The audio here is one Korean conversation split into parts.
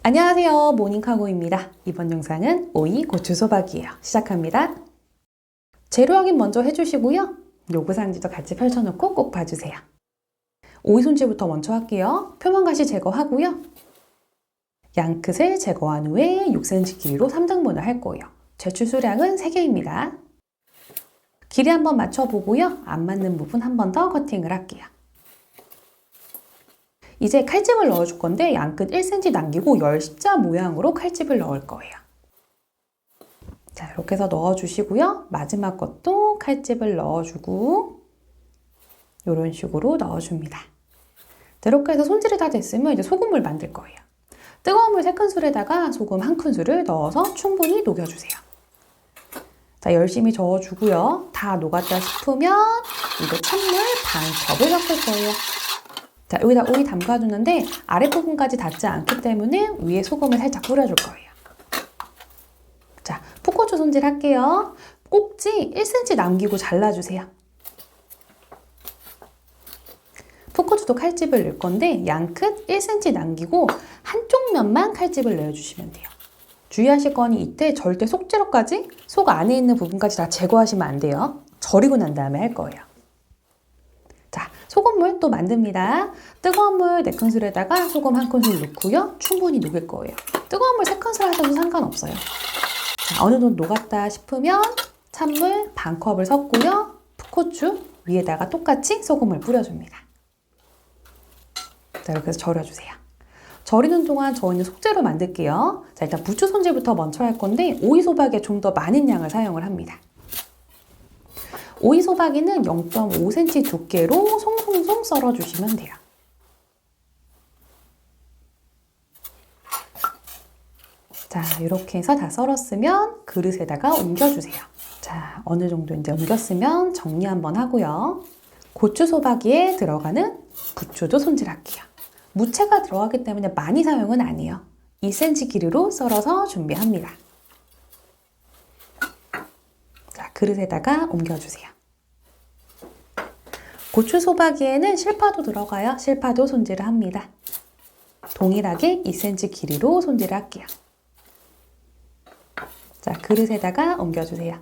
안녕하세요, 모닝카고입니다. 이번 영상은 오이 고추 소박이에요. 시작합니다. 재료 확인 먼저 해주시고요. 요구사항지도 같이 펼쳐놓고 꼭 봐주세요. 오이 손질부터 먼저 할게요. 표면가시 제거하고요. 양끝을 제거한 후에 6cm 길이로 3등분을 할 거예요. 제출 수량은 3개입니다. 길이 한번 맞춰보고요. 안 맞는 부분 한 번 더 커팅을 할게요. 이제 칼집을 넣어줄 건데 양끝 1cm 남기고 열 십자 모양으로 칼집을 넣을 거예요. 자, 이렇게 해서 넣어주시고요. 마지막 것도 칼집을 넣어주고 이런 식으로 넣어줍니다. 이렇게 해서 손질이 다 됐으면 이제 소금을 만들 거예요. 뜨거운 물 3큰술에다가 소금 1큰술을 넣어서 충분히 녹여주세요. 자, 열심히 저어주고요. 다 녹았다 싶으면 이제 찬물 반 컵을 섞을 거예요. 자, 여기다 오이 담가두는데 아랫부분까지 닿지 않기 때문에 위에 소금을 살짝 뿌려줄 거예요. 자, 풋고추 손질할게요. 꼭지 1cm 남기고 잘라주세요. 풋고추도 칼집을 넣을 건데 양끝 1cm 남기고 한쪽 면만 칼집을 내어주시면 돼요. 주의하실 거니 이때 절대 속재료까지, 속 안에 있는 부분까지 다 제거하시면 안 돼요. 절이고 난 다음에 할 거예요. 자, 소금물 또 만듭니다. 뜨거운 물 4큰술에다가 소금 1큰술 넣고요. 충분히 녹일 거예요. 뜨거운 물 3큰술 하셔도 상관없어요. 자, 어느 정도 녹았다 싶으면 찬물 반 컵을 섞고요. 풋고추 위에다가 똑같이 소금을 뿌려줍니다. 자, 이렇게 해서 절여주세요. 절이는 동안 저희는 속재료 만들게요. 자, 일단 부추 손질부터 먼저 할 건데 오이 소박에 좀 더 많은 양을 사용을 합니다. 오이 소박이는 0.5cm 두께로 송송송 썰어주시면 돼요. 자, 이렇게 해서 다 썰었으면 그릇에다가 옮겨주세요. 자, 어느 정도 이제 옮겼으면 정리 한번 하고요. 고추 소박이에 들어가는 부추도 손질할게요. 무채가 들어가기 때문에 많이 사용은 안 해요. 2cm 길이로 썰어서 준비합니다. 자, 그릇에다가 옮겨주세요. 고추 소박이에는 실파도 들어가요. 실파도 손질을 합니다. 동일하게 2cm 길이로 손질을 할게요. 자, 그릇에다가 옮겨주세요.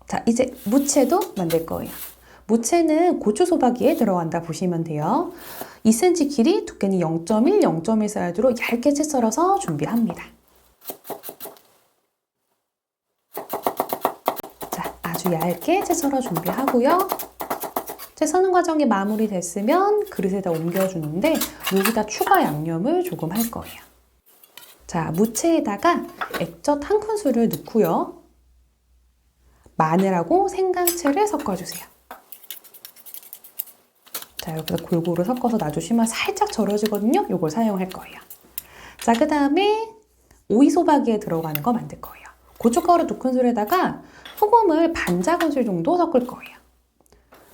자, 이제 무채도 만들 거예요. 무채는 고추 소박이에 들어간다 보시면 돼요. 2cm 길이, 두께는 0.1, 0.1 사이즈로 얇게 채 썰어서 준비합니다. 자, 아주 얇게 채 썰어 준비하고요. 채 써는 과정이 마무리됐으면 그릇에다 옮겨주는데 여기다 추가 양념을 조금 할 거예요. 자, 무채에다가 액젓 1큰술을 넣고요. 마늘하고 생강채를 섞어주세요. 자, 이렇게 골고루 섞어서 놔주시면 살짝 절여지거든요. 이걸 사용할 거예요. 자, 그 다음에 오이 소박이에 들어가는 거 만들 거예요. 고춧가루 2큰술에다가 소금을 반 작은술 정도 섞을 거예요.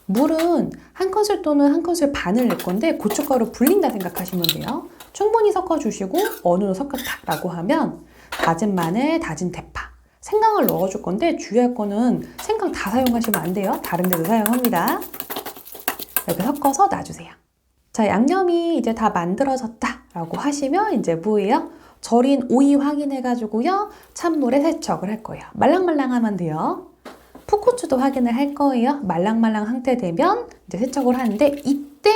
물은 1큰술 또는 1큰술 반을 넣을 건데 고춧가루 불린다 생각하시면 돼요. 충분히 섞어주시고 어느 정도 섞었다라고 하면 다진 마늘, 다진 대파, 생강을 넣어줄 건데 주의할 거는 생강 다 사용하시면 안 돼요. 다른 데도 사용합니다. 이렇게 섞어서 놔주세요. 자, 양념이 이제 다 만들어졌다라고 하시면 이제 뭐예요? 절인 오이 확인해가지고요. 찬물에 세척을 할 거예요. 말랑말랑하면 돼요. 풋고추도 확인을 할 거예요. 말랑말랑 상태 되면 이제 세척을 하는데 이때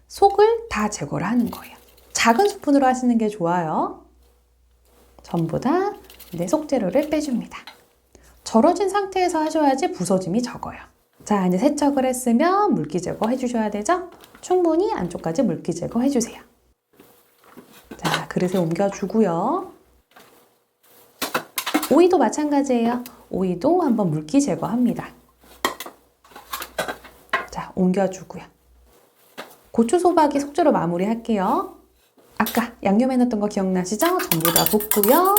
속을 다 제거를 하는 거예요. 작은 스푼으로 하시는 게 좋아요. 전부 다 이제 속재료를 빼줍니다. 절여진 상태에서 하셔야지 부서짐이 적어요. 자, 이제 세척을 했으면 물기 제거 해주셔야 되죠? 충분히 안쪽까지 물기 제거 해주세요. 자, 그릇에 옮겨주고요. 오이도 마찬가지예요. 오이도 한번 물기 제거합니다. 자, 옮겨주고요. 고추 소박이 속재료 마무리 할게요. 아까 양념해놨던 거 기억나시죠? 전부 다 붓고요.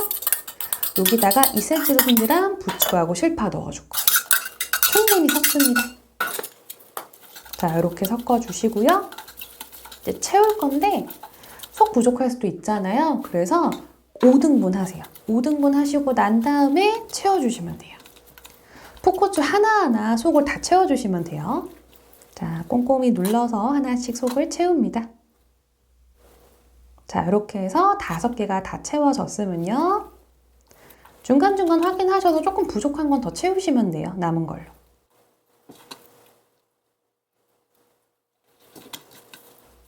여기다가 2cm로 손질한 부추하고 실파 넣어줄 거예요. 충분히 섞습니다. 자, 이렇게 섞어주시고요. 이제 채울 건데 속 부족할 수도 있잖아요. 그래서 5등분 하세요. 5등분 하시고 난 다음에 채워주시면 돼요. 풋고추 하나하나 속을 다 채워주시면 돼요. 자, 꼼꼼히 눌러서 하나씩 속을 채웁니다. 자, 이렇게 해서 5개가 다 채워졌으면요. 중간중간 확인하셔서 조금 부족한 건 더 채우시면 돼요. 남은 걸로.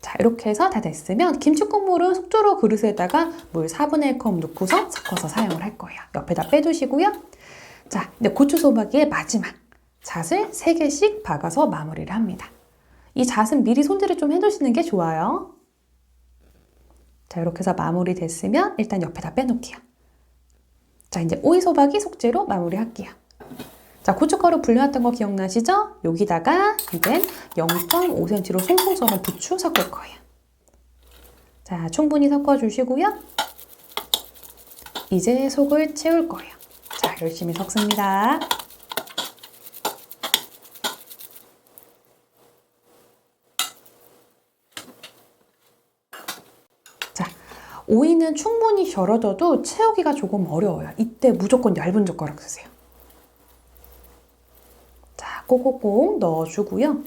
자, 이렇게 해서 다 됐으면 김치 국물은 속재료 그릇에다가 물 4분의 1컵 넣고서 섞어서 사용을 할 거예요. 옆에다 빼두시고요. 자, 이제 고추 소박이의 마지막 잣을 3개씩 박아서 마무리를 합니다. 이 잣은 미리 손질을 좀 해두시는 게 좋아요. 자, 이렇게 해서 마무리 됐으면 일단 옆에다 빼놓을게요. 자, 이제 오이소박이 속재료 마무리할게요. 자, 고춧가루 불려놨던 거 기억나시죠? 여기다가 이제 0.5cm로 송송 썰은 부추 섞을 거예요. 자, 충분히 섞어주시고요. 이제 속을 채울 거예요. 자, 열심히 섞습니다. 자, 오이는 충분히 절여져도 채우기가 조금 어려워요. 이때 무조건 얇은 젓가락 쓰세요. 자, 꼭꼭꼭 넣어주고요.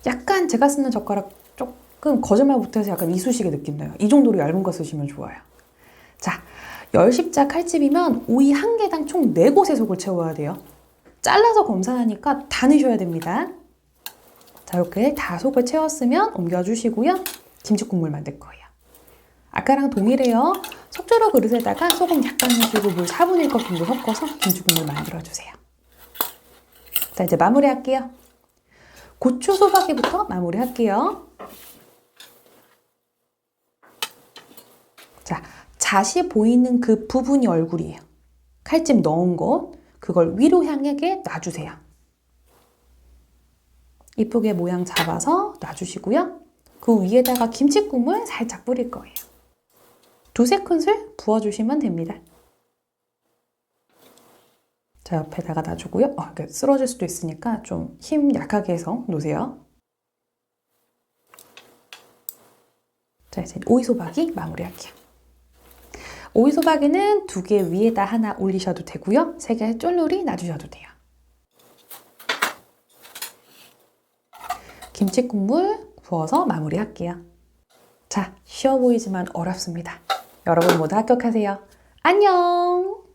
약간 제가 쓰는 젓가락 조금 거짓말 못해서 약간 이쑤시개 느낌 나요. 이 정도로 얇은 거 쓰시면 좋아요. 자, 10십자 칼집이면 오이 1개당 총 4곳의 속을 채워야 돼요. 잘라서 검사하니까 다 넣으셔야 됩니다. 자, 이렇게 다 속을 채웠으면 옮겨주시고요. 김치 국물 만들 거예요. 아까랑 동일해요. 속재료 그릇에다가 소금 약간 넣어주고 물 4분의 1컵 정도 섞어서 김치 국물 만들어주세요. 자, 이제 마무리할게요. 고추 소박이부터 마무리할게요. 자, 잣이 보이는 그 부분이 얼굴이에요. 칼집 넣은 곳, 그걸 위로 향하게 놔주세요. 이쁘게 모양 잡아서 놔주시고요. 그 위에다가 김치 국물 살짝 뿌릴 거예요. 2-3큰술 부어주시면 됩니다. 자, 옆에다가 놔주고요. 이렇게 쓰러질 수도 있으니까 좀 힘 약하게 해서 놓으세요. 자, 이제 오이소박이 마무리할게요. 오이소박이는 2개 위에다 하나 올리셔도 되고요. 3개 쫄놀이 놔주셔도 돼요. 김치 국물 부어서 마무리할게요. 자, 쉬워 보이지만 어렵습니다. 여러분 모두 합격하세요. 안녕!